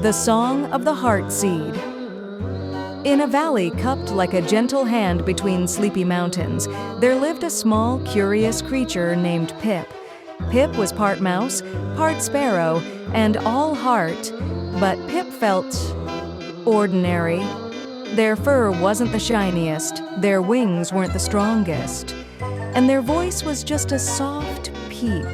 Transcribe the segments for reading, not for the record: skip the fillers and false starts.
The Song of the Heart Seed. In a valley cupped like a gentle hand between sleepy mountains, there lived a small, curious creature named Pip. Pip was part mouse, part sparrow, and all heart, but Pip felt ordinary. Their fur wasn't the shiniest, their wings weren't the strongest, and their voice was just a soft peep.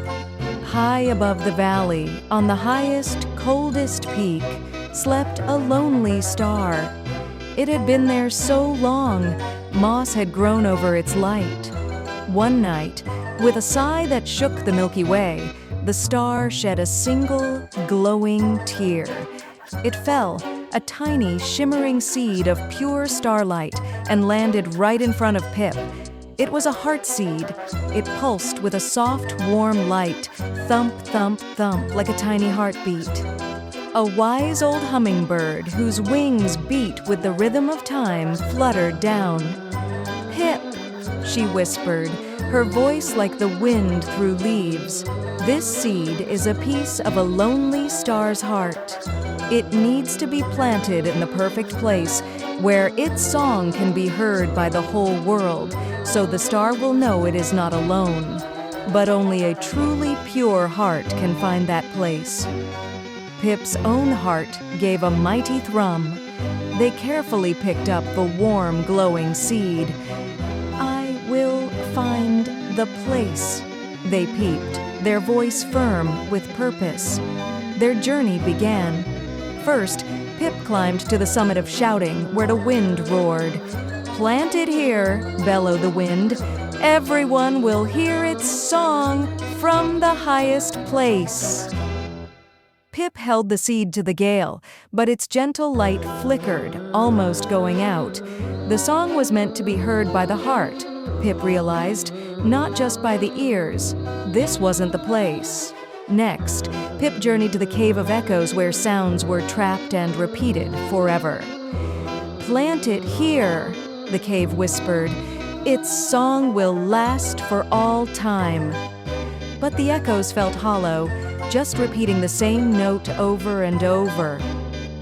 High above the valley, on the highest, coldest peak, slept a lonely star. It had been there so long, moss had grown over its light. One night, with a sigh that shook the Milky Way, the star shed a single, glowing tear. It fell, a tiny, shimmering seed of pure starlight, and landed right in front of Pip. It was a heart seed. It pulsed with a soft, warm light, thump, thump, thump, like a tiny heartbeat. A wise old hummingbird, whose wings beat with the rhythm of time, fluttered down. "Pip," she whispered, her voice like the wind through leaves. "This seed is a piece of a lonely star's heart. It needs to be planted in the perfect place, where its song can be heard by the whole world, so the star will know it is not alone. But only a truly pure heart can find that place." Pip's own heart gave a mighty thrum. They carefully picked up the warm, glowing seed. "I will find the place," they peeped, their voice firm with purpose. Their journey began. First, Pip climbed to the summit of Shouting, where the wind roared. "Plant it here," bellowed the wind. "Everyone will hear its song from the highest place." Pip held the seed to the gale, but its gentle light flickered, almost going out. The song was meant to be heard by the heart, Pip realized, not just by the ears. This wasn't the place. Next, Pip journeyed to the Cave of Echoes, where sounds were trapped and repeated forever. "Plant it here," the cave whispered. "Its song will last for all time." But the echoes felt hollow, just repeating the same note over and over.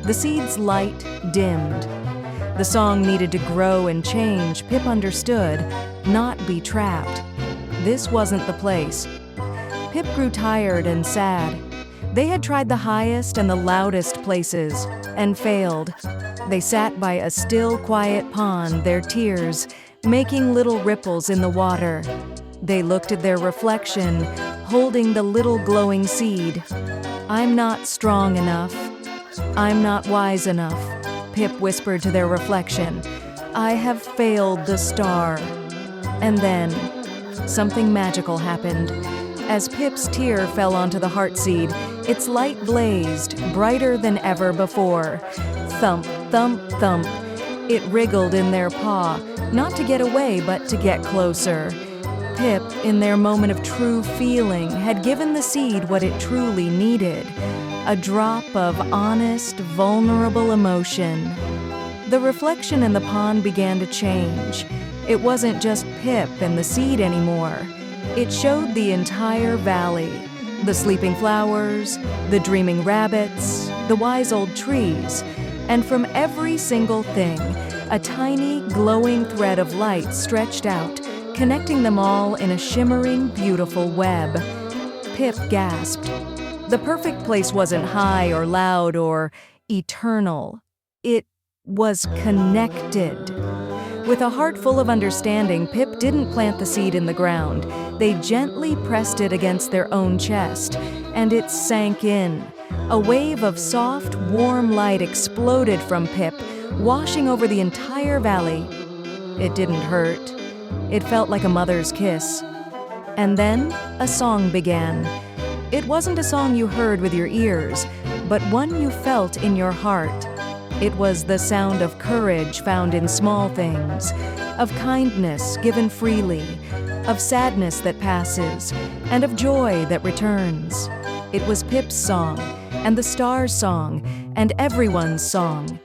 The seed's light dimmed. The song needed to grow and change, Pip understood, not be trapped. This wasn't the place. Pip grew tired and sad. They had tried the highest and the loudest places, and failed. They sat by a still, quiet pond, their tears making little ripples in the water. They looked at their reflection, holding the little glowing seed. "I'm not strong enough. I'm not wise enough," Pip whispered to their reflection. "I have failed the star." And then, something magical happened. As Pip's tear fell onto the heart seed, its light blazed, brighter than ever before. Thump, thump, thump. It wriggled in their paw, not to get away, but to get closer. Pip, in their moment of true feeling, had given the seed what it truly needed, a drop of honest, vulnerable emotion. The reflection in the pond began to change. It wasn't just Pip and the seed anymore. It showed the entire valley, the sleeping flowers, the dreaming rabbits, the wise old trees, and from every single thing, a tiny, glowing thread of light stretched out, connecting them all in a shimmering, beautiful web. Pip gasped. The perfect place wasn't high or loud or eternal. It was connected. With a heart full of understanding, Pip didn't plant the seed in the ground. They gently pressed it against their own chest, and it sank in. A wave of soft, warm light exploded from Pip, washing over the entire valley. It didn't hurt. It felt like a mother's kiss. And then a song began. It wasn't a song you heard with your ears, but one you felt in your heart. It was the sound of courage found in small things, of kindness given freely, of sadness that passes, and of joy that returns. It was Pip's song, and the star's song, and everyone's song.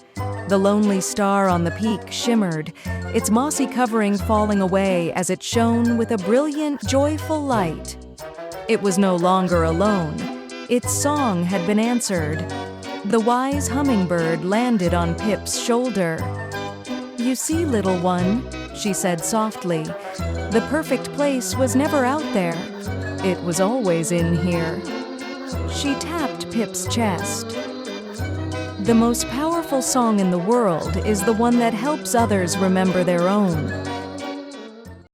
The lonely star on the peak shimmered, its mossy covering falling away as it shone with a brilliant, joyful light. It was no longer alone. Its song had been answered. The wise hummingbird landed on Pip's shoulder. "You see, little one," she said softly, "the perfect place was never out there. It was always in here." She tapped Pip's chest. "The most powerful song in the world is the one that helps others remember their own.